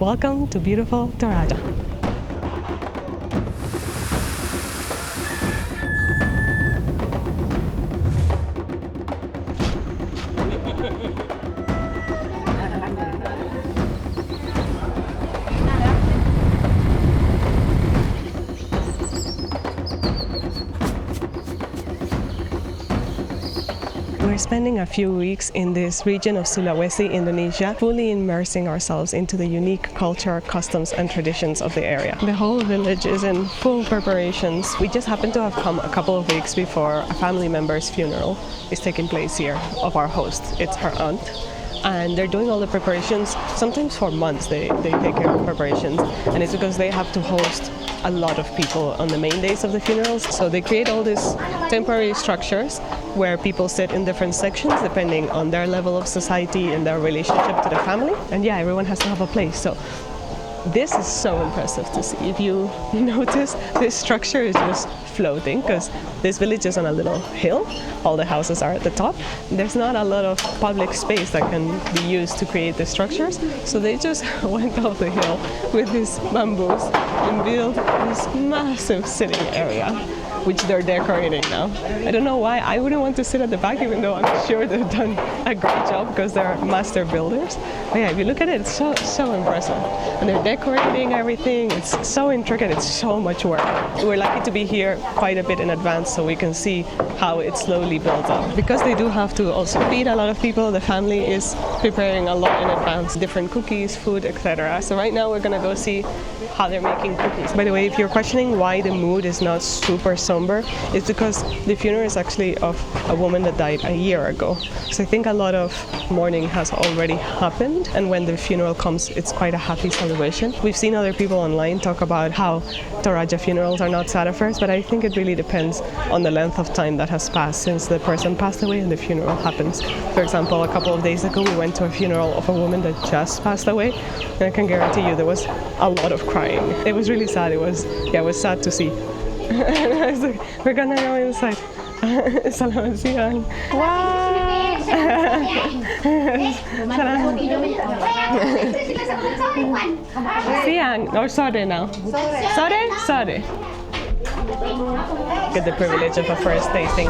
Welcome to beautiful Toraja. We're spending a few weeks in this region of Sulawesi, Indonesia, fully immersing ourselves into the unique culture, customs and traditions of the area. The whole village is in full preparations. We just happen to have come a couple of weeks before a family member's funeral is taking place here of our host. It's her aunt. And they're doing all the preparations, sometimes for months they take care of preparations, and it's because they have to host a lot of people on the main days of the funerals. So they create all these temporary structures where people sit in different sections depending on their level of society and their relationship to the family. And yeah, everyone has to have a place. So this is so impressive to see. If you notice, this structure is just floating because this village is on a little hill. All the houses are at the top. There's not a lot of public space that can be used to create the structures. So they just went off the hill with these bamboos and built this massive sitting area, which they're decorating now. I don't know why. I wouldn't want to sit at the back, even though I'm sure they've done a great job because they're master builders. But yeah, if you look at it, it's so impressive. And they're decorating everything. It's so intricate. It's so much work. We're lucky to be here quite a bit in advance so we can see how it slowly builds up. Because they do have to also feed a lot of people, the family is preparing a lot in advance, different cookies, food, etc. So right now we're gonna go see how they're making cookies. By the way, if you're questioning why the mood is not super somber, it's because the funeral is actually of a woman that died a year ago. So I think a lot of mourning has already happened, and when the funeral comes, it's quite a happy celebration. We've seen other people online talk about how Toraja funerals are not sad affairs, but I think it really depends on the length of time that has passed since the person passed away and the funeral happens. For example, a couple of days ago we went to a funeral of a woman that just passed away, and I can guarantee you there was a lot of crying. It was really sad. It was sad to see. And I was like, we're gonna go inside. Selamat siang. Wow! Siang or sore now? Sore. Get the privilege of a first tasting.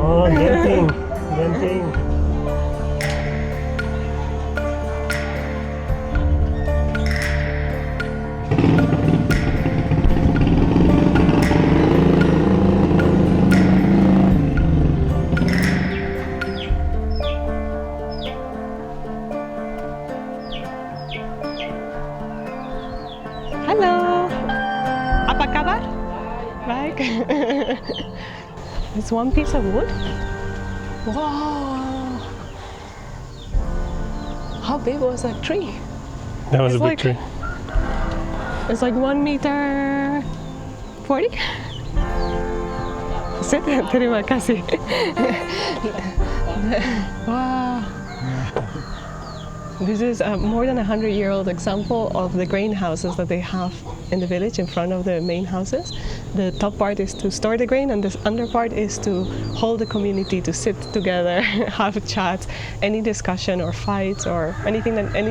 Oh, genting. Halo, apa kabar? Baik. It's one piece of wood. Wow! How big was that tree? That was It's a big tree. It's like 1 meter 40. Sit. Terima kasih. Wow. This is a more than 100-year-old example of the grain houses that they have in the village in front of the main houses. The top part is to store the grain, and this under part is to hold the community to sit together, have chats. Any discussion or fights or any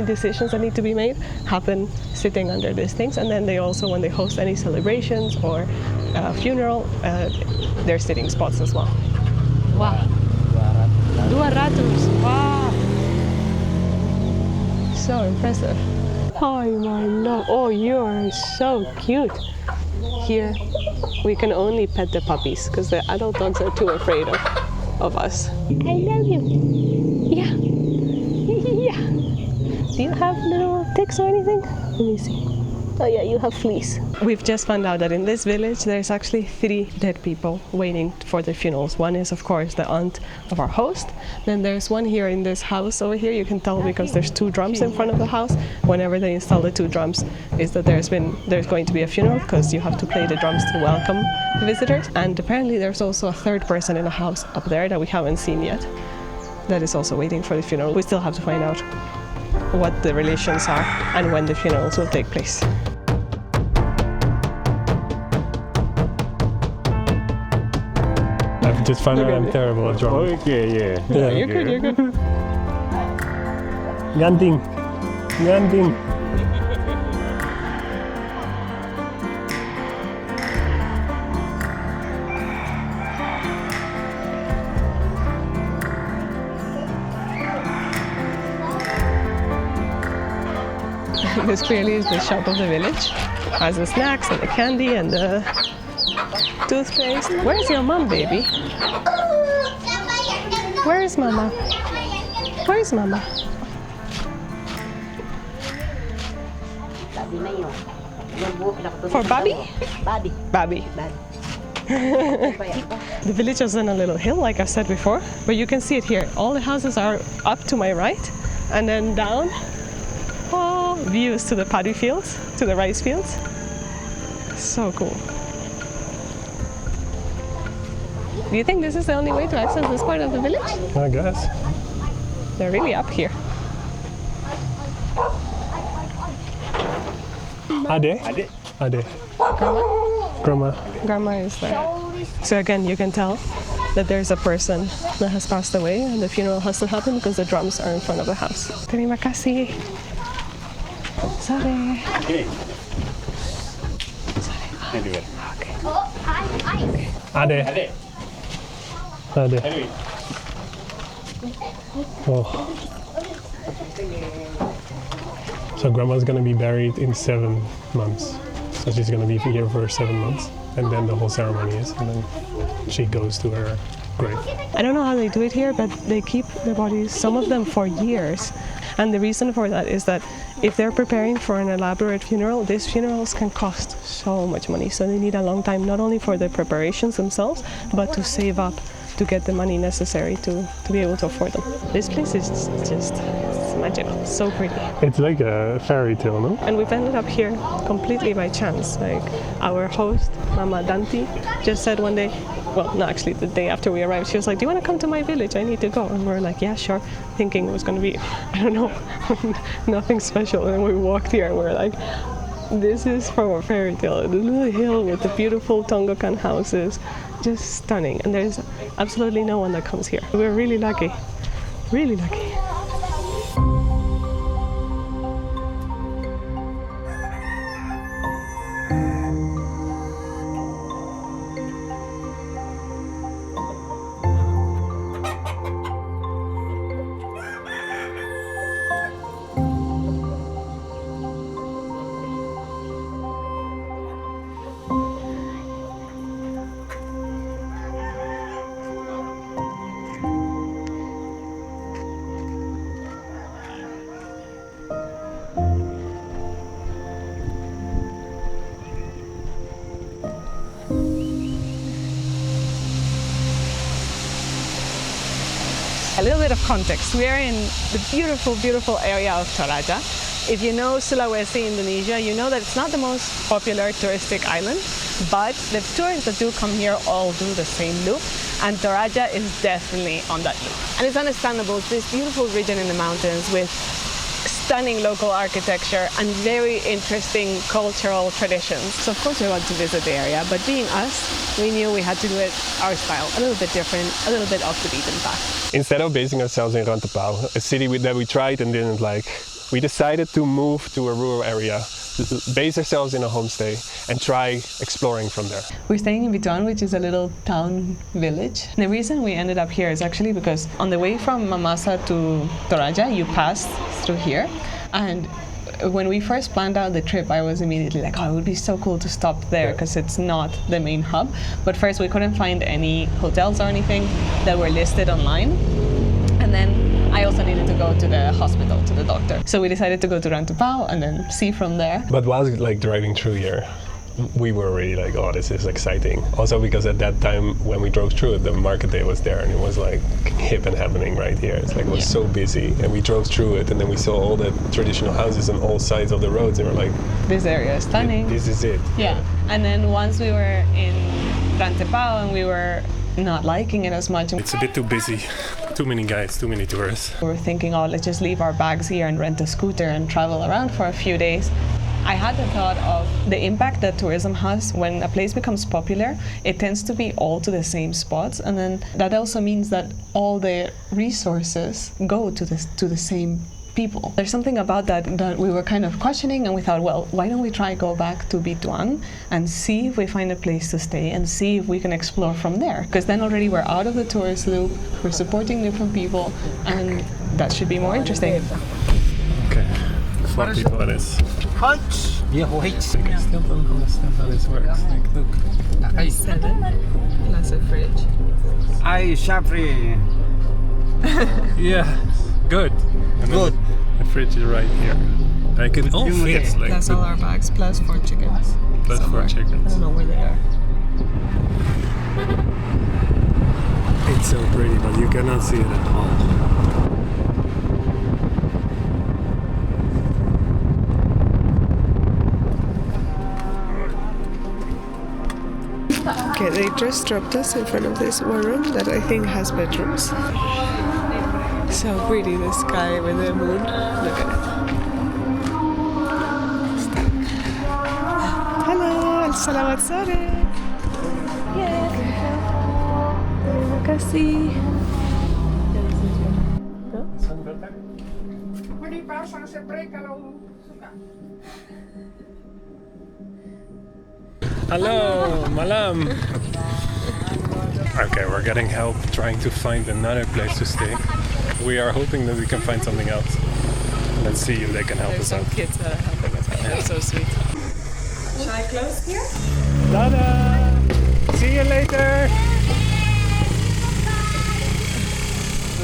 decisions that need to be made happen sitting under these things. And then they also, when they host any celebrations or funeral, they're sitting spots as well. Wow. 200. Wow. So impressive. Oh my love. Oh, you are so cute. Here, we can only pet the puppies because the adult dogs are too afraid of us. I love you. Yeah. Yeah. Do you have little ticks or anything? Let me see. Oh yeah, you have fleas. We've just found out that in this village there's actually 3 dead people waiting for their funerals. One is of course the aunt of our host. Then there's one here in this house over here. You can tell because there's 2 drums in front of the house. Whenever they install the 2 drums is that there's going to be a funeral because you have to play the drums to welcome the visitors. And apparently there's also a 3rd person in the house up there that we haven't seen yet that is also waiting for the funeral. We still have to find out what the relations are and when the funerals will take place. I've just found out I'm terrible at drawing. Okay, yeah. Yeah. You're good, you're good. Ganting. Ganting. This clearly is the shop of the village. Has the snacks and the candy and the toothpaste. Where's your mom, baby? Where's mama? Where's mama? For Bobby? Bobby. Bobby. The village is on a little hill, like I said before, but you can see it here. All the houses are up to my right, and then down, oh, views to the paddy fields, to the rice fields. So cool. Do you think this is the only way to access this part of the village? I guess. They're really up here. Ade? Ade. Grandma? Grandma. Grandma is there. So again, you can tell that there's a person that has passed away and the funeral has to happen because the drums are in front of the house. Terima kasih. Sorry. Okay. Anyway. Ade. Ade. Ade. Anyway. Oh. So grandma's gonna be buried in 7 months. So she's gonna be here for 7 months, and then the whole ceremony is, and then she goes to her grave. I don't know how they do it here, but they keep their bodies, some of them for years. And the reason for that is that if they're preparing for an elaborate funeral, these funerals can cost so much money. So they need a long time, not only for the preparations themselves, but to save up to get the money necessary to be able to afford them. This place is just it's magical, so pretty. It's like a fairy tale, no? And we've ended up here completely by chance. Like our host, Mama Danti, just said one day, well, no, actually the day after we arrived, she was like, do you want to come to my village? I need to go. And we're like, yeah, sure, thinking it was going to be, I don't know, nothing special. And then we walked here and we're like, this is from a fairy tale. The little hill with the beautiful Tongkonan houses, just stunning. And there's absolutely no one that comes here. We're really lucky, really lucky. A little bit of context. We are in the beautiful, beautiful area of Toraja. If you know Sulawesi, Indonesia, you know that it's not the most popular touristic island, but the tourists that do come here all do the same loop, and Toraja is definitely on that loop. And it's understandable. It's this beautiful region in the mountains with stunning local architecture and very interesting cultural traditions. So of course we want to visit the area, but being us, we knew we had to do it our style, a little bit different, a little bit off the beaten path. Instead of basing ourselves in Rantepao, a city that we tried and didn't like, we decided to move to a rural area, base ourselves in a homestay and try exploring from there. We're staying in Bituan, which is a little town village. The reason we ended up here is actually because on the way from Mamasa to Toraja, you pass through here. And when we first planned out the trip, I was immediately like, oh, it would be so cool to stop there because it's not the main hub. But first, we couldn't find any hotels or anything that were listed online. And then I also needed to go to the hospital, to the doctor. So we decided to go to Rantepao and then see from there. But whilst driving through here, we were really like, oh, this is exciting. Also because at that time when we drove through it, the market day was there and it was like hip and happening right here. It's like it was so busy, and we drove through it and then we saw all the traditional houses on all sides of the roads and we're like, this area is stunning. This is it. Yeah. And then once we were in Rantepao and we were not liking it as much. It's a bit too busy. Too many guides, too many tourists. We were thinking, oh, let's just leave our bags here and rent a scooter and travel around for a few days. I had the thought of the impact that tourism has when a place becomes popular. It tends to be all to the same spots, and then that also means that all the resources go to the same people. There's something about that we were kind of questioning, and we thought, well, why don't we try go back to Bituan and see if we find a place to stay and see if we can explore from there, because then already we're out of the tourist loop, we're supporting different people, and that should be more interesting. Okay, fortified. Yeah, wait. I still don't understand how this works. Like, look. 7 plus a fridge. I Shafri. Yeah, good. And Good. The fridge is right here. I can all fit. Like, Plus all our bags, plus 4 chickens. plus 4 I chickens. don't know where they are. It's so pretty, but you cannot see it at all. Okay, they just dropped us in front of this one room that I think has bedrooms. So pretty, the sky with the moon. Look at it. Hello, selamat sore. Yes. Terima kasih. Hello, malam. Okay, we're getting help trying to find another place to stay. We are hoping that we can find something else. Let's see if they can help There's us some out. kids that are helping us out. They're so sweet. Shall I close here? Tada! See you later!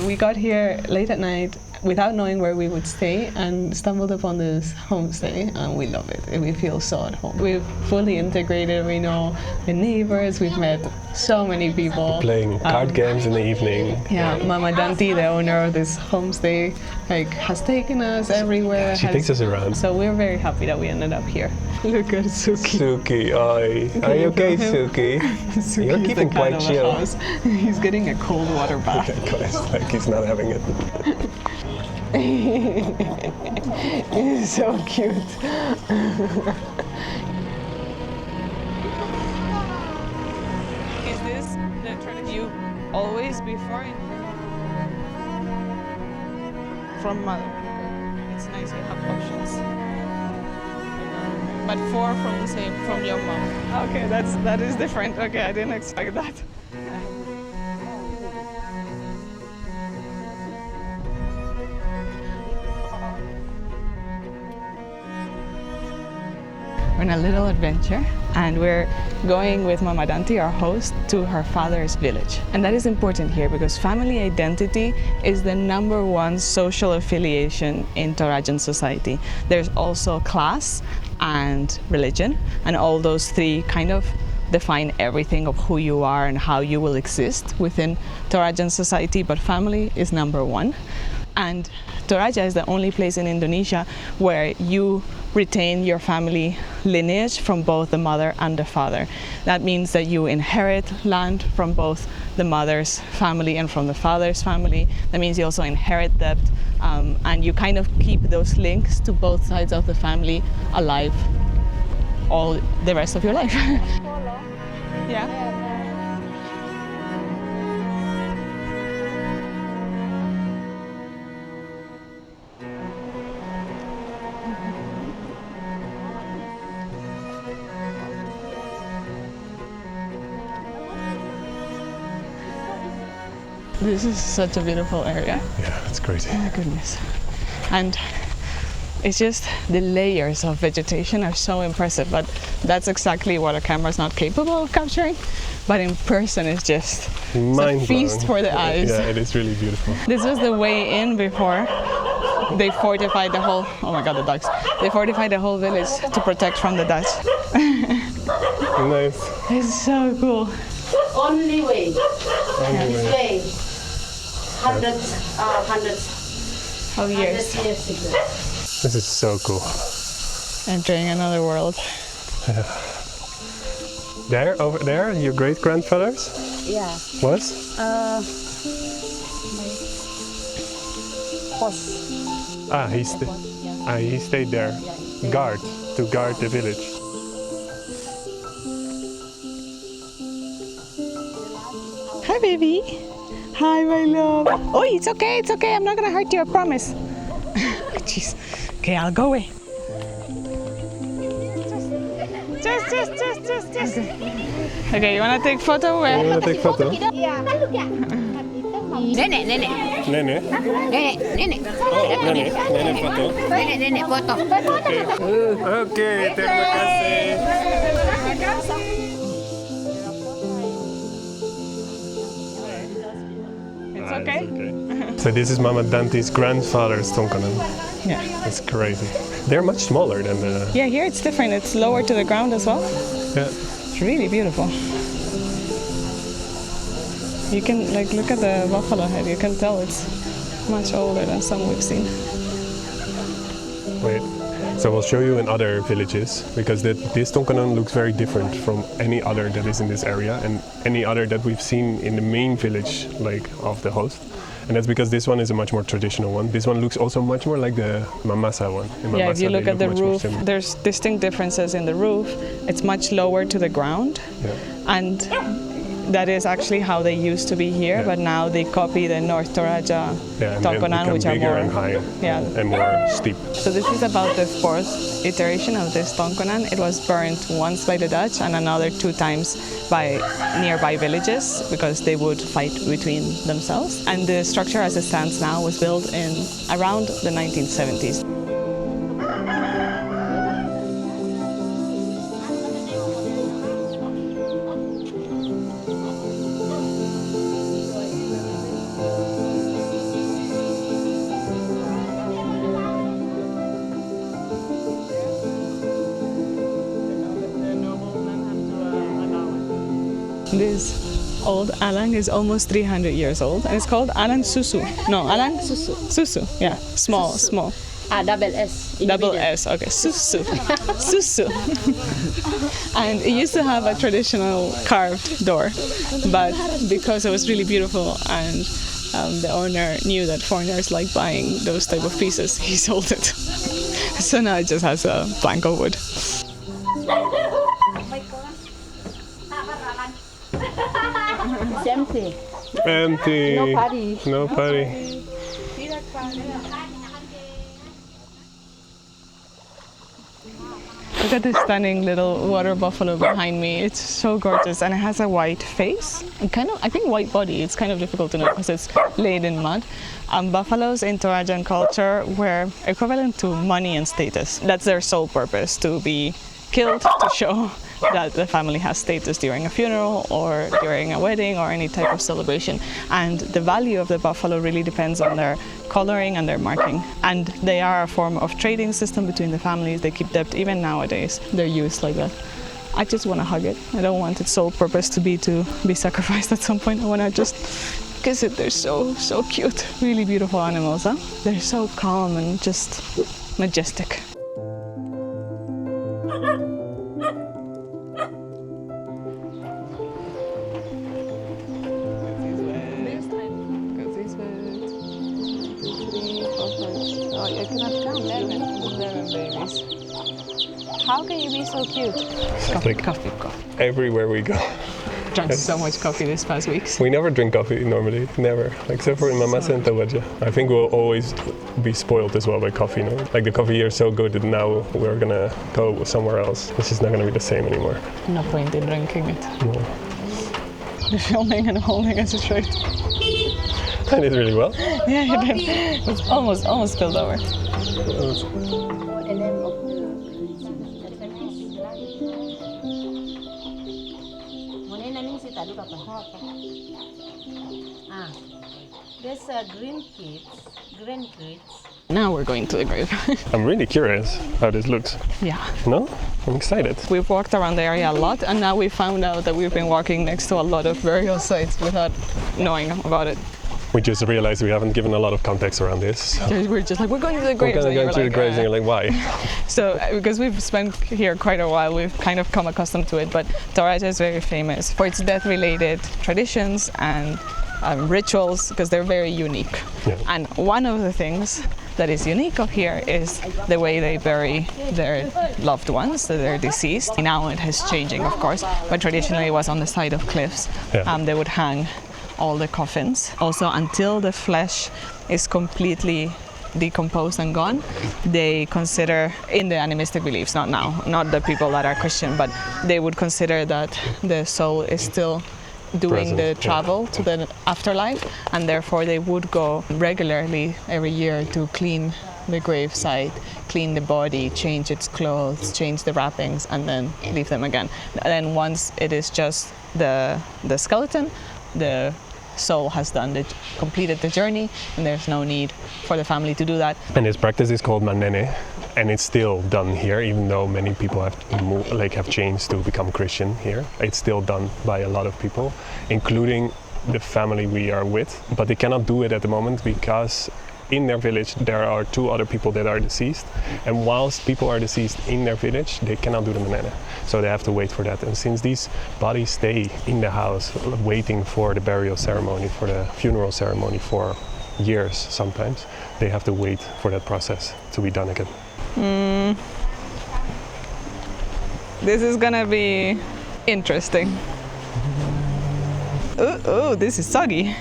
We got here late at night without knowing where we would stay and stumbled upon this homestay, and we love it. We feel so at home. We've fully integrated. We know the neighbors. We've met so many people. Playing card games in the evening. Yeah, Mama Danti, the owner of this homestay, has taken us everywhere. She takes us around. So we're very happy that we ended up here. Look at Suki. Suki, oi. Are you okay, Suki? You're Suki's keeping the quite cat of the chill. house. He's getting a cold water bath. It's like he's not having it. He's so cute. Is this the tradition you always before from mother? It's nice you have options. But 4 from the same from your mom. Okay, that is different. Okay, I didn't expect that. We're on a little adventure, and we're going with Mama Danti, our host, to her father's village. And that is important here because family identity is the #1 social affiliation in Torajan society. There's also class and religion, and all those 3 kind of define everything of who you are and how you will exist within Torajan society, but family is #1. And Toraja is the only place in Indonesia where you retain your family lineage from both the mother and the father. That means that you inherit land from both the mother's family and from the father's family. That means you also inherit debt, and you kind of keep those links to both sides of the family alive all the rest of your life. Yeah. This is such a beautiful area. Yeah, it's crazy. Oh my goodness. And it's just the layers of vegetation are so impressive, but that's exactly what a camera's not capable of capturing. But in person, it's just a feast for the eyes. Yeah, it is really beautiful. This was the way in before they fortified the whole, oh my god, the dogs. They fortified the whole village to protect from the Dutch. Nice. It's so cool. Only way. Anyway. This way. Hundreds Of years. years ago. This is so cool. Entering another world. There, over there, your great grandfathers Yeah. was? My post. He stayed there, to guard the village. Hi, baby. Hi, my love. Oh, it's okay. I'm not gonna hurt you, I promise. Jeez. Okay, I'll go away. Just. Okay, you wanna take photo? Where? You wanna take photo? Nenek. Nenek? Nenek. Nenek foto. Nenek foto. Oke, terima kasih. It's okay? So this is Mama Dante's grandfather's Tongkonan. Yeah. That's crazy. They're much smaller than the... Yeah, here it's different. It's lower to the ground as well. Yeah. It's really beautiful. You can look at the buffalo head. You can tell it's much older than some we've seen. Wait. So we'll show you in other villages, because this Tongkonan looks very different from any other that is in this area and any other that we've seen in the main village, like of the host. And that's because this one is a much more traditional one. This one looks also much more like the Mamasa one. In Yeah, Mamasa, if you look at the much more roof, similar. there's distinct differences in the roof. It's much lower to the ground. Yeah. And that is actually how they used to be here, but now they copy the North Toraja and Tongkonan, which are bigger more and higher, and more steep. So this is about the fourth iteration of this Tongkonan. It was burned once by the Dutch and another 2 times by nearby villages because they would fight between themselves. And the structure as it stands now was built in around the 1970s. This old alang is almost 300 years old, and it's called alang susu. No, alang susu. Susu, yeah, small. Double S. Double S, okay, susu. Susu. And it used to have a traditional carved door, but because it was really beautiful and the owner knew that foreigners like buying those type of pieces, he sold it. So now it just has a plank of wood. Empty. Empty. No party. No party. Look at this stunning little water buffalo behind me. It's so gorgeous, and it has a white face and I think white body. It's kind of difficult to know because it's laid in mud. Buffaloes in Torajan culture were equivalent to money and status. That's their sole purpose, to be killed to show that the family has status during a funeral or during a wedding or any type of celebration. And the value of the buffalo really depends on their coloring and their marking. And they are a form of trading system between the families. They keep debt even nowadays. They're used like that. I just want to hug it. I don't want its sole purpose to be sacrificed at some point. I want to just kiss it. They're so cute. Really beautiful animals, huh? They're so calm and just majestic. I cannot count. 11 babies. How can you be so cute? Coffee. Everywhere we go. Drank so much coffee this past weeks. We never drink coffee normally, never, except for in Mamasa and Toraja. I think we'll always be spoiled as well by coffee, no? Like the coffee here is so good that now we're gonna go somewhere else. It's just not gonna be the same anymore. No point in drinking it. No. The filming and holding is straight. I did really well. Yeah, you did. It's almost spilled over. There's green kids. Now we're going to the grave. I'm really curious how this looks. Yeah. No? I'm excited. We've walked around the area a lot, and now we found out that we've been walking next to a lot of burial sites without knowing about it. We just realized we haven't given a lot of context around this. So. We're just like, we're going to the graves. We're going to the graves, and you're like, why? So, because we've spent here quite a while, we've kind of come accustomed to it, but Toraja is very famous for its death-related traditions and rituals, because they're very unique. Yeah. And one of the things that is unique of here is the way they bury their loved ones, that they're deceased. Now it is changing, of course, but traditionally it was on the side of cliffs. Yeah. They would hang all the coffins. Also, until the flesh is completely decomposed and gone, they consider, in the animistic beliefs, not now, not the people that are Christian, but they would consider that the soul is still doing Present, the yeah. travel to the afterlife, and therefore they would go regularly every year to clean the gravesite, clean the body, change its clothes, change the wrappings, and then leave them again. And then once it is just the skeleton, the soul has completed the journey, and there's no need for the family to do that. And this practice is called manene, and it's still done here, even though many people have changed to become Christian here. It's still done by a lot of people, including the family we are with, but they cannot do it at the moment because in their village there are 2 other people that are deceased, and whilst people are deceased in their village, they cannot do the manene, so they have to wait for that. And since these bodies stay in the house waiting for the burial ceremony, for the funeral ceremony for years sometimes, they have to wait for that process to be done again. This is gonna be interesting. Oh, this is soggy.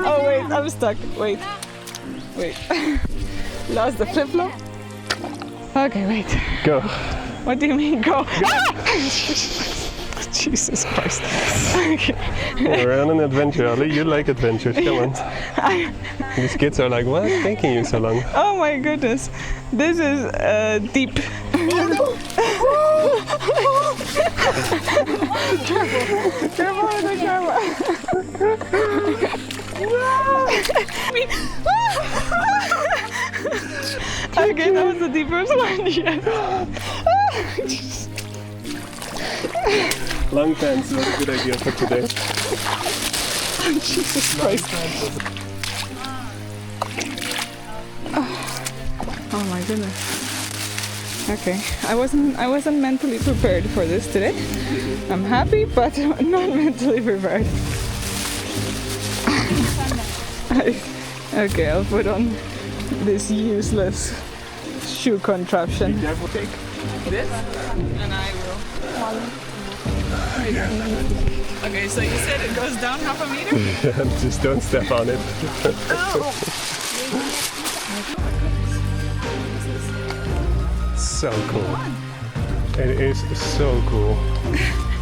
Oh wait, I'm stuck. Wait. Lost the flip-flop. Okay, wait. Go. What do you mean go? Jesus Christ. Okay. We're on an adventure, Ali. You like adventures, come on. These kids are like, what's taking you so long? Oh my goodness. This is deep. Careful with the camera. Okay, that was the deepest one yet. Long pants was a good idea for today. Jesus Christ. Oh my goodness. Okay, I wasn't mentally prepared for this today. I'm happy, but not mentally prepared. Okay, I'll put on this useless shoe contraption. Take this, and I will. Okay, so you said it goes down half a meter? Yeah, just don't step on it. So cool. It is so cool.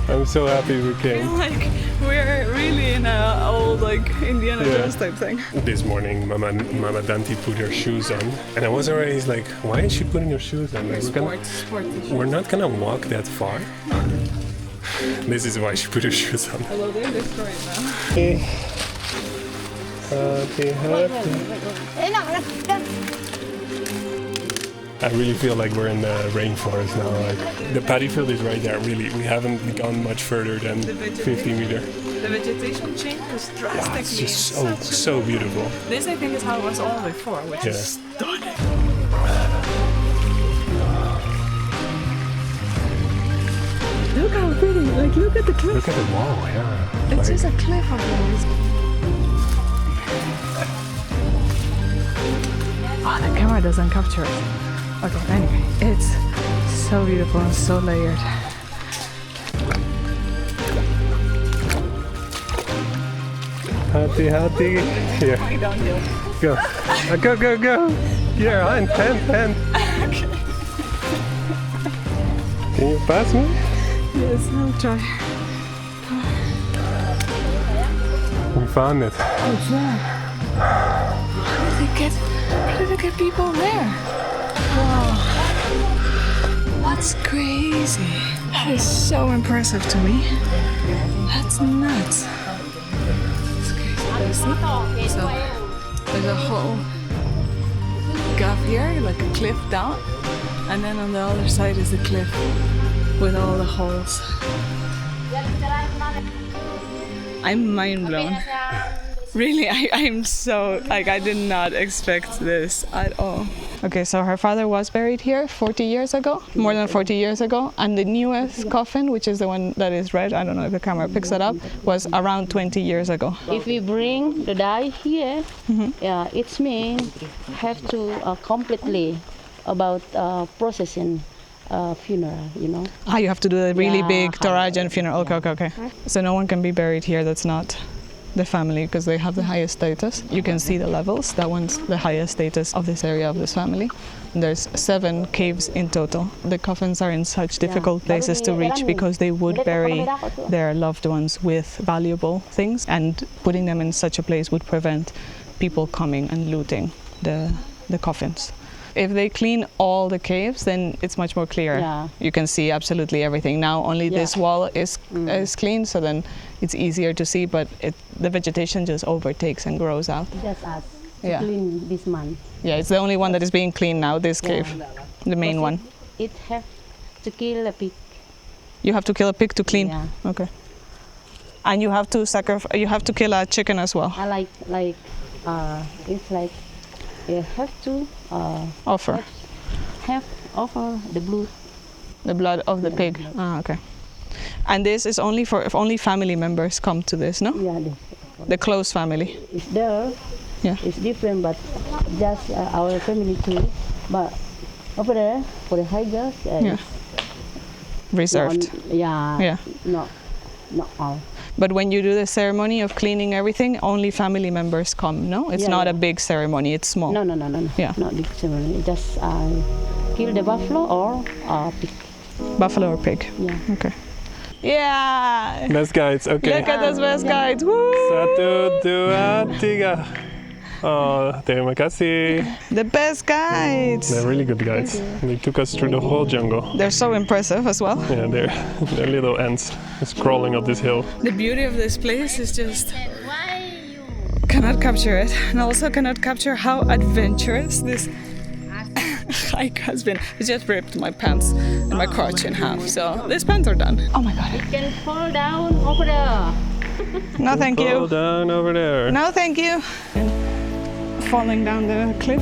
I'm so happy we I came. feel like we're really in a old Indiana Jones type thing. This morning, Mama Dante put her shoes on, and I was already like, why is she putting her shoes on? Like, we're not gonna walk that far. This is why she put her shoes on. Although they're destroyed now. I really feel like we're in the rainforest now. Like the paddy field is right there. Really, we haven't gone much further than 50 meters. The vegetation changes drastically. It's just so beautiful. This I think is how it was all before, which Yeah. is stunning. Look how pretty! Like, look at the cliff. Look at the wall, yeah. It's just a cliff of walls. Oh, the camera doesn't capture it. Okay, anyway, it's so beautiful and so layered. Hati. Here, Downhill. go. Go. Here, hand. Can you pass me? Yes, I'll try. We found it. How did they get people there? Wow. That's crazy. That is so impressive to me. That's nuts. It's crazy. So there's a whole gap here, like a cliff down, and then on the other side is the cliff with all the holes. I'm mind blown. Really, I'm so, like, I did not expect this at all. Okay, so her father was buried here 40 years ago, more than 40 years ago, and the newest coffin, which is the one that is red, I don't know if the camera picks it up, was around 20 years ago. If we bring the die here, it's mean have to completely about processing funeral, you know. Ah, you have to do a really Yeah, big Torajan funeral. Okay. So no one can be buried here that's not the family, because they have the highest status. You can see the levels. That one's the highest status of this area of this family. There's 7 caves in total. The coffins are in such difficult places to reach because they would bury their loved ones with valuable things, and putting them in such a place would prevent people coming and looting the coffins. If they clean all the caves, then it's much more clear. Yeah. You can see absolutely everything. Now only this wall is clean, so then it's easier to see, but the vegetation just overtakes and grows out. Just us to Yeah. clean this month. Yeah, it's the only one that is being cleaned now, this cave, the main one. It have to kill a pig. You have to kill a pig to clean? Yeah. Okay. And you have to you have to kill a chicken as well? I like it's like you have to Offer offer the blood. the blood of the pig. Ah, okay. And this is only for if only family members come to this, no? Yeah, The close family. it's there. Yeah. It's different, but just our family too. But over there for the hikers, Yeah. Reserved. Yeah. Not all. But when you do the ceremony of cleaning everything, only family members come, no? It's Yeah, not yeah. a big ceremony, it's small. No. Yeah. Not big ceremony. Just kill the buffalo or pig. Buffalo or pig. Yeah. Okay. Yeah! Best guides, okay. Look at those best guides. Woo! 1, 2, 3. Oh, terima kasih. The best guides! They're really good guides. They took us through the whole jungle. They're so impressive as well. Yeah, they're little ants just crawling up this hill. The beauty of this place is just cannot capture it, and also cannot capture how adventurous this hike has been. It just ripped my pants and my crotch in half, so these pants are done. Oh my god. You can fall down over there. No thank Fall you. down over there. No thank you. Falling down the cliff.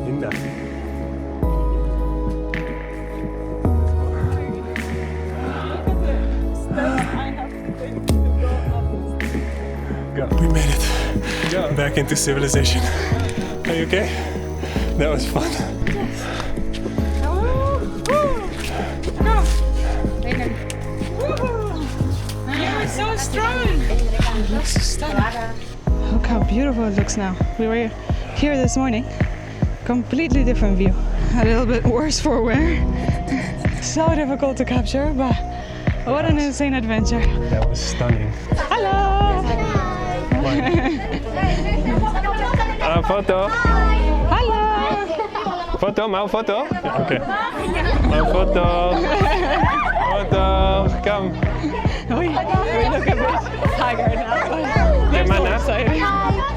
Indah. We made it back into civilization. Are you okay? That was fun. You're so strong. Looks stunning. Look how beautiful it looks now. We were here this morning. Completely different view. A little bit worse for wear. So difficult to capture, but what an insane adventure. That was stunning. Hello. Foto. Hello. Foto, mau foto? Oké. Mau foto. Foto, come. We look a bit haggard now. They're so Mana? excited.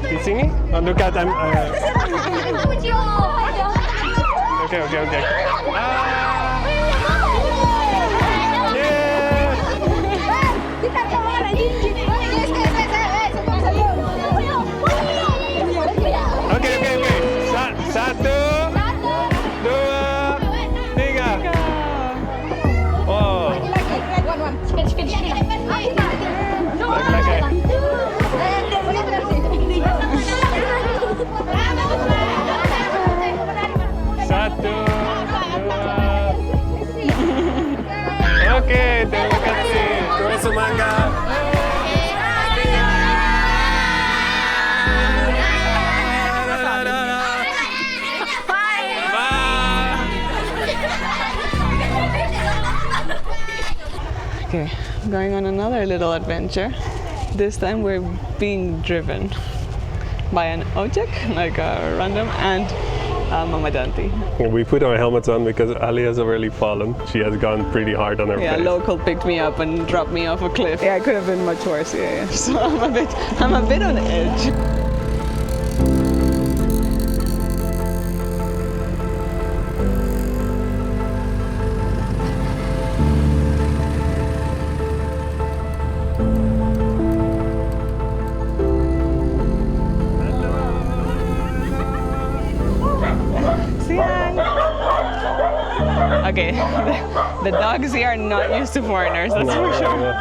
Di sini? Oh, look at I'm. Okay. Okay. 1, 2, 3. Oh. Lagi. 1, 2. Oke, terima kasih. Terus semangat. Okay, going on another little adventure. This time we're being driven by an ojek, like a random, and Mama Dante. We put our helmets on because Ali has already fallen. She has gone pretty hard on her Yeah, face. local picked me up and dropped me off a cliff. Yeah, it could have been much worse. Yeah. So I'm a bit on edge. Okay, the dogs here are not used to foreigners, that's for sure.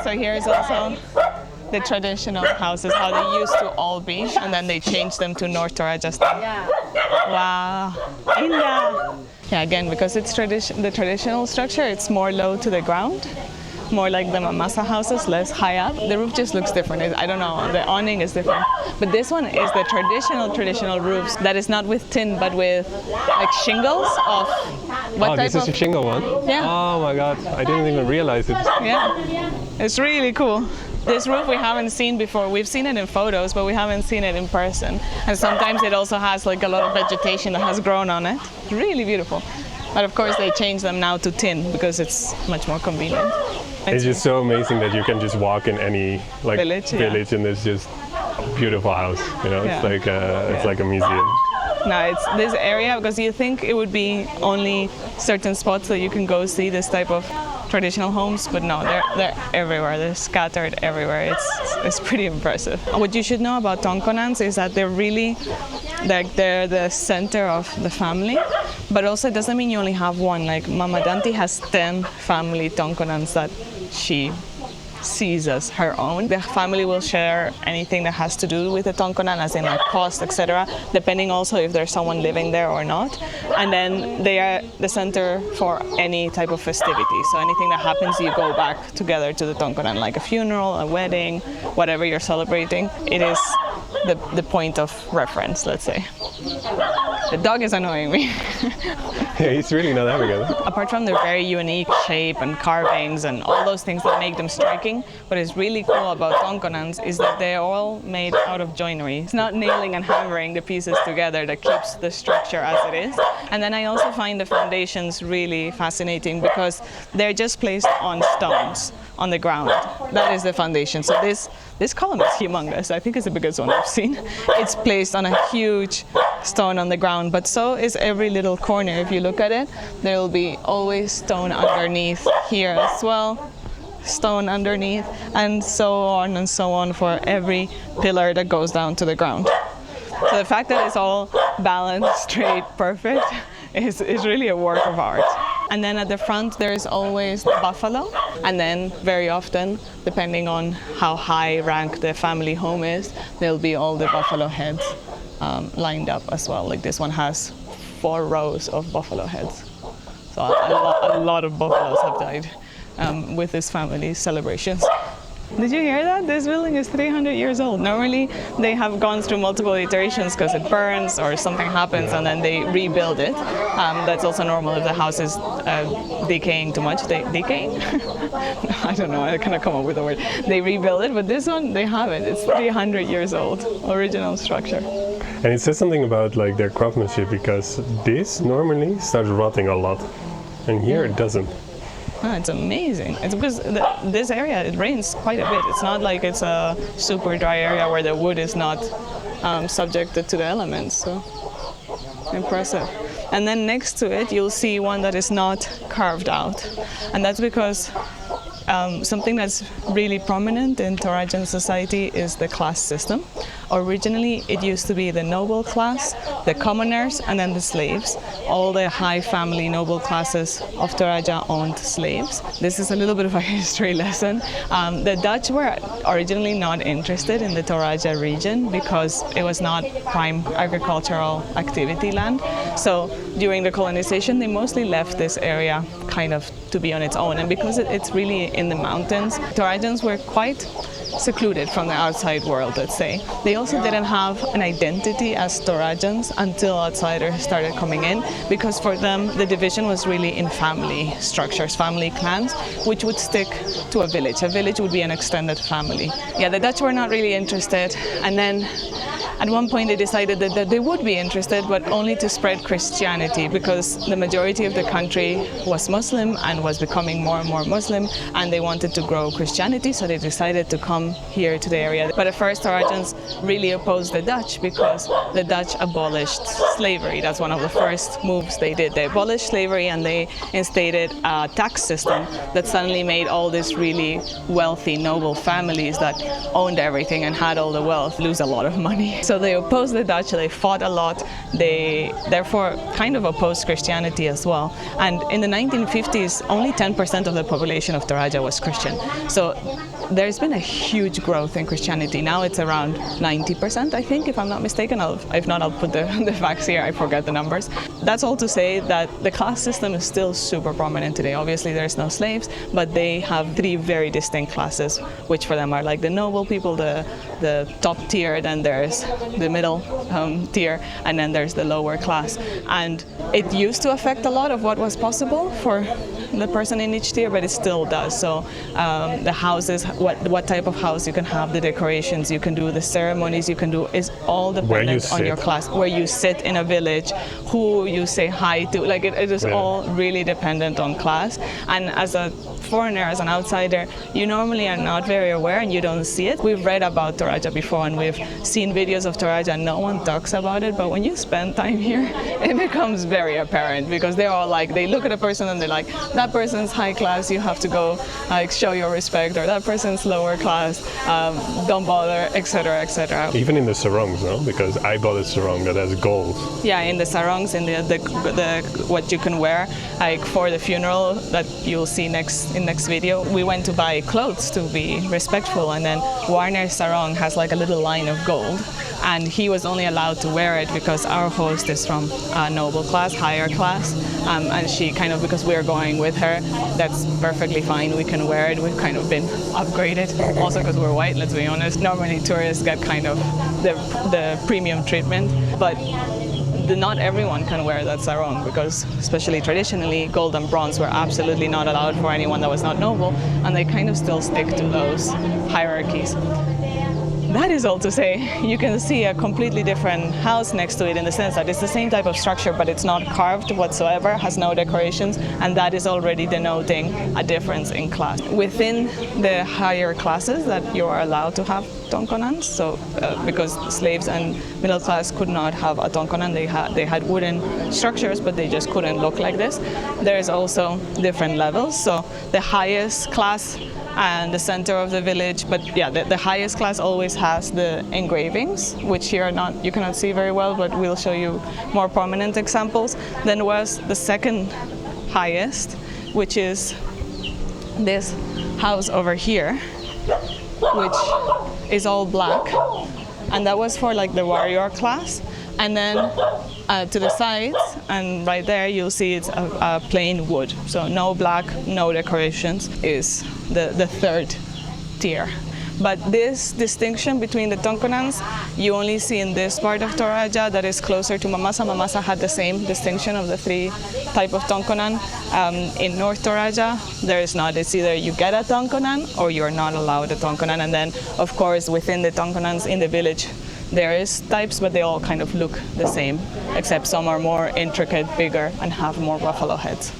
So here's also the traditional houses, how they used to all be, and then they changed them to North Toraja style. Wow, Indah. Yeah, again, because it's the traditional structure, it's more low to the ground, more like the mamasa houses, less high up. The roof just looks different. I don't know, the awning is different. But this one is the traditional roofs that is not with tin, but with like shingles of what type this is a shingle one? Yeah. Oh my God, I didn't even realize it. Yeah, it's really cool. This roof we haven't seen before. We've seen it in photos, but we haven't seen it in person. And sometimes it also has like a lot of vegetation that has grown on it. Really beautiful. But of course they change them now to tin because it's much more convenient. It's just so amazing that you can just walk in any like Village, and it's just a beautiful house. You know, Yeah. it's like a museum. No, it's this area because you think it would be only certain spots that you can go see this type of traditional homes, but no, they're everywhere. They're scattered everywhere. It's pretty impressive. What you should know about Tongkonans is that they're really they're the center of the family, but also it doesn't mean you only have one. Like Mama Danti has 10 family Tongkonans that she sees as her own. The family will share anything that has to do with the Tongkonan, as in like cost, etc., depending also if there's someone living there or not. And then they are the center for any type of festivity. So anything that happens, you go back together to the Tongkonan, like a funeral, a wedding, whatever you're celebrating. It is the point of reference, let's say. The dog is annoying me. Yeah, he's really not having it. Apart from their very unique shape and carvings and all those things that make them striking, what is really cool about Tongkonans is that they're all made out of joinery. It's not nailing and hammering the pieces together that keeps the structure as it is. And then I also find the foundations really fascinating because they're just placed on stones on the ground. That is the foundation. So this column is humongous. I think it's the biggest one I've seen. It's placed on a huge stone on the ground, but so is every little corner. If you look at it, there will be always stone underneath here as well, stone underneath, and so on for every pillar that goes down to the ground. So the fact that it's all balanced, straight, perfect is really a work of art. And then at the front there's always the buffalo, and then very often, depending on how high rank the family home is, there'll be all the buffalo heads lined up as well. Like this one has 4 rows of buffalo heads. So a lot of buffaloes have died with this family's celebrations. Did you hear that? This building is 300 years old. Normally they have gone through multiple iterations because it burns or something happens and then they rebuild it. That's also normal if the house is decaying too much. Decaying? I don't know, I cannot come up with a word. They rebuild it, but this one, they have it. It's 300 years old, original structure. And it says something about like their craftsmanship because this normally starts rotting a lot, and here it doesn't. Oh, it's amazing. It's because this area, it rains quite a bit. It's not like it's a super dry area where the wood is not subjected to the elements. So impressive. And then next to it, you'll see one that is not carved out. And that's because something that's really prominent in Torajan society is the class system. Originally, it used to be the noble class, the commoners, and then the slaves. All the high family noble classes of Toraja owned slaves. This is a little bit of a history lesson. The Dutch were originally not interested in the Toraja region because it was not prime agricultural activity land. So during the colonization, they mostly left this area kind of to be on its own. And because it's really in the mountains, Torajans were quite secluded from the outside world, let's say. They also didn't have an identity as Torajans until outsiders started coming in, because for them the division was really in family structures, family clans, which would stick to a village. A village would be an extended family. Yeah, the Dutch were not really interested, and then at one point they decided that they would be interested, but only to spread Christianity, because the majority of the country was Muslim. Muslim and was becoming more and more Muslim, and they wanted to grow Christianity, so they decided to come here to the area. But at first, Torajans really opposed the Dutch because the Dutch abolished slavery. That's one of the first moves they did. They abolished slavery and they instated a tax system that suddenly made all these really wealthy, noble families that owned everything and had all the wealth lose a lot of money. So they opposed the Dutch, they fought a lot, they therefore kind of opposed Christianity as well. And in the 1950s, only 10% of the population of Toraja was Christian. So there's been a huge growth in Christianity. Now it's around 90%, I think, if I'm not mistaken. If not, I'll put the facts here. I forget the numbers. That's all to say that the class system is still super prominent today. Obviously, there's no slaves, but they have three very distinct classes, which for them are like the noble people, the top tier, then there's the middle tier, and then there's the lower class. And it used to affect a lot of what was possible for the person in each tier, but it still does. So the houses, what type of house you can have, the decorations you can do, the ceremonies you can do, is all dependent on your class. Where you sit in a village, who you say hi to, like it is all really dependent on class. And as a foreigner, as an outsider, you normally are not very aware and you don't see it. We've read about Toraja before and we've seen videos of Toraja and no one talks about it, but when you spend time here, it becomes very apparent because they're all like, they look at a person and they're like, that person's high class, you have to go like show your respect, or that person's lower class, don't bother, etc., etc. Even in the sarongs, no? Because I bought a sarong that has gold. Yeah, in the sarongs, in the what you can wear, like for the funeral that you'll see next video, we went to buy clothes to be respectful, and then Warner's sarong has like a little line of gold, and he was only allowed to wear it because our host is from a noble class, higher class, and she kind of, because we're going with her, that's perfectly fine, we can wear it. We've kind of been upgraded, also because we're white, let's be honest. Normally tourists get kind of the premium treatment, but not everyone can wear that sarong because, especially traditionally, gold and bronze were absolutely not allowed for anyone that was not noble, and they kind of still stick to those hierarchies. That is all to say, you can see a completely different house next to it in the sense that it's the same type of structure, but it's not carved whatsoever, has no decorations, and that is already denoting a difference in class. Within the higher classes that you are allowed to have Tongkonans, so because slaves and middle class could not have a Tongkonan, they had wooden structures, but they just couldn't look like this. There's also different levels, so the highest class and the center of the village, but yeah, the highest class always has the engravings, which here you cannot see very well, but we'll show you more prominent examples. Then was the second highest, which is this house over here, which is all black, and that was for like the warrior class. And then to the sides and right there you'll see it's a plain wood, so no black, no decorations, is the third tier. But this distinction between the Tongkonans you only see in this part of Toraja that is closer to Mamasa. Mamasa had the same distinction of the three type of Tongkonan. In North Toraja there is not. It's either you get a Tongkonan or you're not allowed a Tongkonan. And then of course within the Tongkonans in the village there is types, but they all kind of look the same, except some are more intricate, bigger, and have more buffalo heads.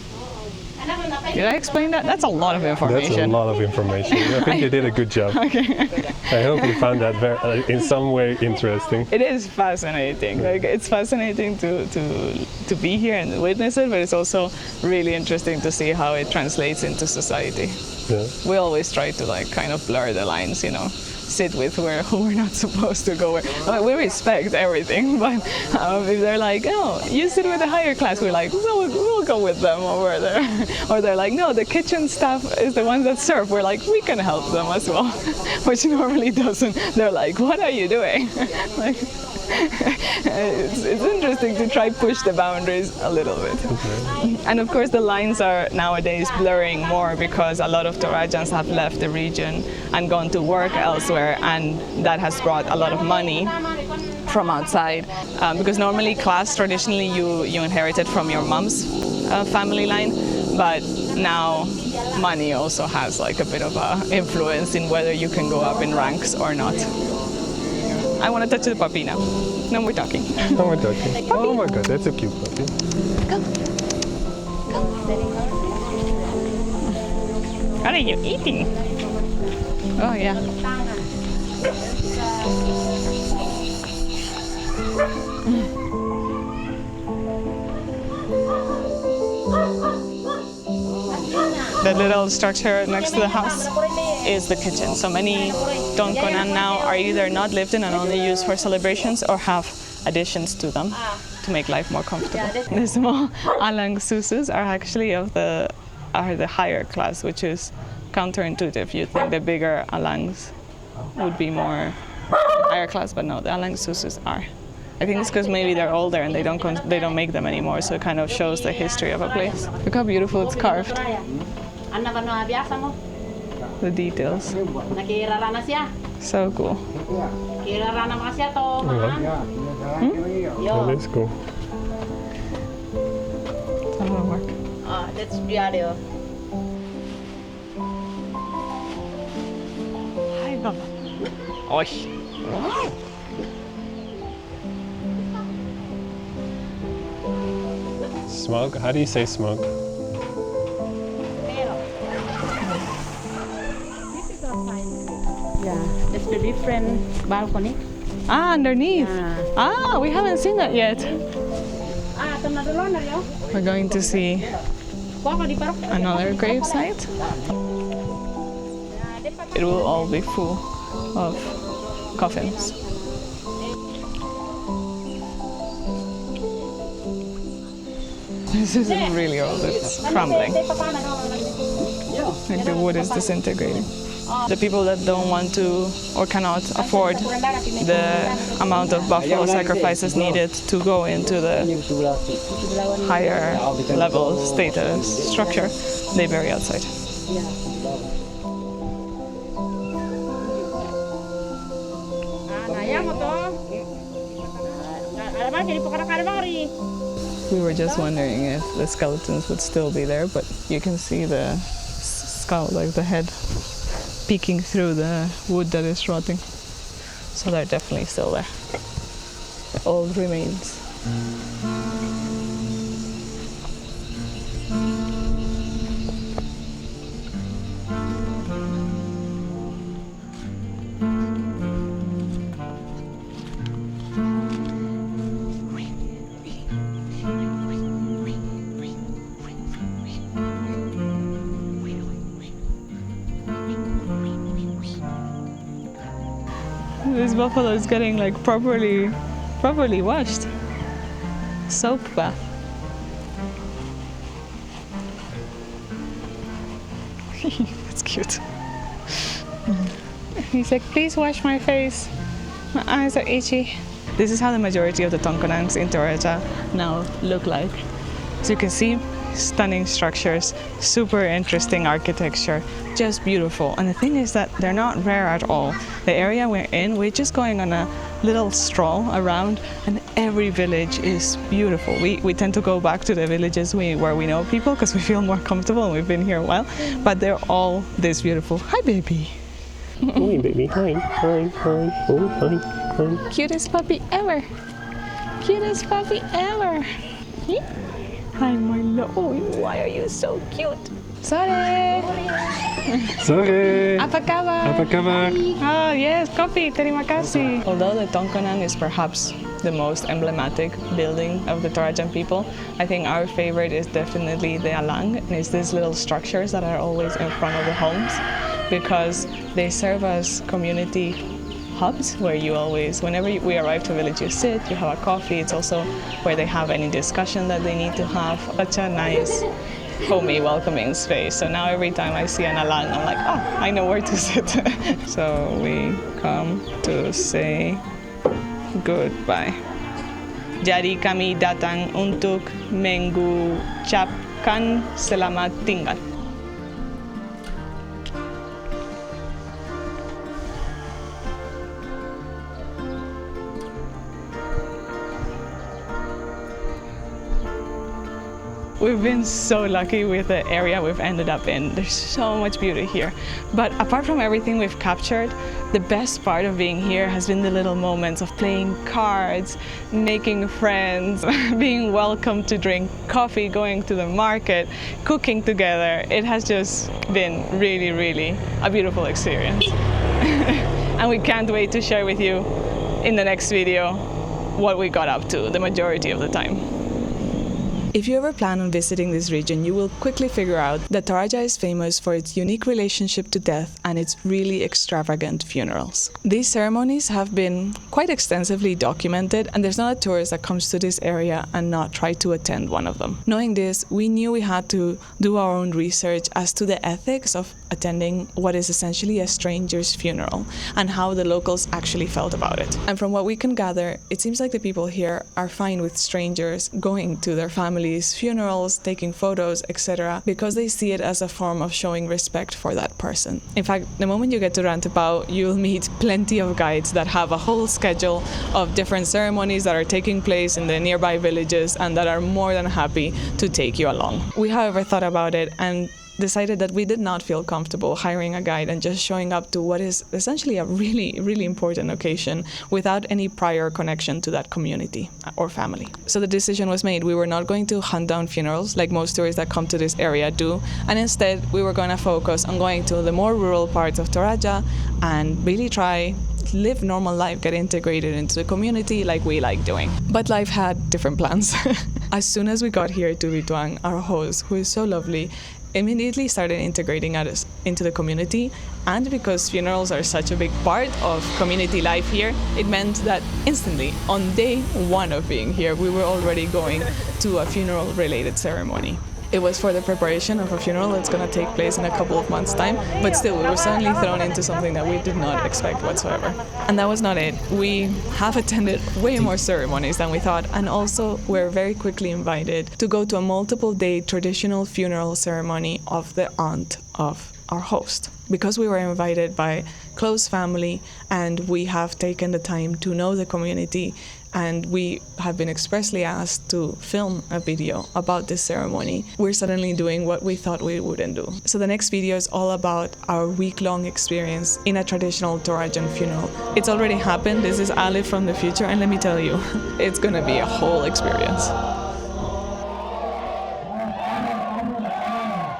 Did I explain that? That's a lot of information. That's a lot of information. I think you did a good job. Okay. I hope you found that in some way interesting. It is fascinating. Like, it's fascinating to be here and witness it, but it's also really interesting to see how it translates into society. Yeah. We always try to like kind of blur the lines, you know. Sit with who we're not supposed to go with. I mean, we respect everything, but if they're like, oh, you sit with the higher class, we're like, we'll go with them over there. Or they're like, no, the kitchen staff is the ones that serve. We're like, we can help them as well, which normally doesn't. They're like, what are you doing? Like, it's interesting to try push the boundaries a little bit. Okay. And of course the lines are nowadays blurring more because a lot of Torajans have left the region and gone to work elsewhere, and that has brought a lot of money from outside. Because normally class, traditionally you inherited from your mom's family line, but now money also has like a bit of a influence in whether you can go up in ranks or not. I want to touch the puppy now. No more talking. No more talking. Oh my god, that's a cute puppy. Go. What are you eating? Oh yeah. The little structure next to the house is the kitchen. So many Tongkonan now are either not lived in and only used for celebrations or have additions to them to make life more comfortable. The small alang susus are actually the higher class, which is counterintuitive. You'd think the bigger alangs would be more higher class, but no, the alang susus are. I think it's because maybe they're older and they don't make them anymore, so it kind of shows the history of a place. Look how beautiful it's carved. The details. So cool. That is cool. That will work. That's beautiful. Hi, Baba. Oi. Smoke? How do you say smoke? Yeah, that's the different balcony. Ah, underneath. Ah, we haven't seen that yet. We're going to see another grave site. It will all be full of coffins. This is really old, it's crumbling. Like the wood is disintegrating. The people that don't want to or cannot afford the amount of buffalo sacrifices needed to go into the higher level status structure, they bury outside. We were just wondering if the skeletons would still be there, but you can see the skull, like the head, peeking through the wood that is rotting. So they're definitely still there. The old remains. This buffalo is getting like properly washed. Soap bath. That's cute. He's like, please wash my face. My eyes are itchy. This is how the majority of the Tongkonans in Toraja now look like. As you can see, stunning structures, super interesting architecture, just beautiful. And the thing is that they're not rare at all. The area we're in, we're just going on a little stroll around and every village is beautiful. We tend to go back to the villages where we know people because we feel more comfortable and we've been here a while, but they're all this beautiful. Hi, baby. Hi, baby. Hi. Hi. Hi. Oh, hi. Hi. Cutest puppy ever. Cutest puppy ever. Hi, my love. Oh, why are you so cute? Sore. Sore. Apa kabar? Apa kabar? Oh, yes, coffee. Terima kasih. Although the Tongkonan is perhaps the most emblematic building of the Torajan people, I think our favorite is definitely the alang. And it's these little structures that are always in front of the homes because they serve as community hubs where you always, whenever we arrive to a village, you sit, you have a coffee. It's also where they have any discussion that they need to have. Such a nice, homey, welcoming space. So now every time I see an alang, I'm like, oh, I know where to sit. So we come to say goodbye. Jadi kami datang untuk mengucapkan selamat tinggal. We've been so lucky with the area we've ended up in. There's so much beauty here. But apart from everything we've captured, the best part of being here has been the little moments of playing cards, making friends, being welcomed to drink coffee, going to the market, cooking together. It has just been really, really a beautiful experience. And we can't wait to share with you in the next video what we got up to the majority of the time. If you ever plan on visiting this region, you will quickly figure out that Toraja is famous for its unique relationship to death and its really extravagant funerals. These ceremonies have been quite extensively documented, and there's not a tourist that comes to this area and not try to attend one of them. Knowing this, we knew we had to do our own research as to the ethics of attending what is essentially a stranger's funeral and how the locals actually felt about it. And from what we can gather, it seems like the people here are fine with strangers going to their families' funerals, taking photos, etc., because they see it as a form of showing respect for that person. In fact, the moment you get to Rantepao, you'll meet plenty of guides that have a whole schedule of different ceremonies that are taking place in the nearby villages and that are more than happy to take you along. We, however, thought about it and decided that we did not feel comfortable hiring a guide and just showing up to what is essentially a really, really important occasion without any prior connection to that community or family. So the decision was made. We were not going to hunt down funerals like most tourists that come to this area do, and instead we were going to focus on going to the more rural parts of Toraja and really try live normal life, get integrated into the community like we like doing. But life had different plans. As soon as we got here to Bituang, our host, who is so lovely, immediately started integrating us into the community, and because funerals are such a big part of community life here, it meant that instantly, on day one of being here, we were already going to a funeral-related ceremony. It was for the preparation of a funeral that's going to take place in a couple of months' time, but still, we were suddenly thrown into something that we did not expect whatsoever. And that was not it. We have attended way more ceremonies than we thought, and also we're very quickly invited to go to a multiple-day traditional funeral ceremony of the aunt of our host. Because we were invited by close family and we have taken the time to know the community, and we have been expressly asked to film a video about this ceremony, we're suddenly doing what we thought we wouldn't do. So the next video is all about our week-long experience in a traditional Torajan funeral. It's already happened. This is Ali from the future, and let me tell you, it's gonna be a whole experience.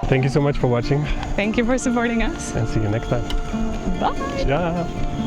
Thank you so much for watching. Thank you for supporting us. And see you next time. Bye. Ciao.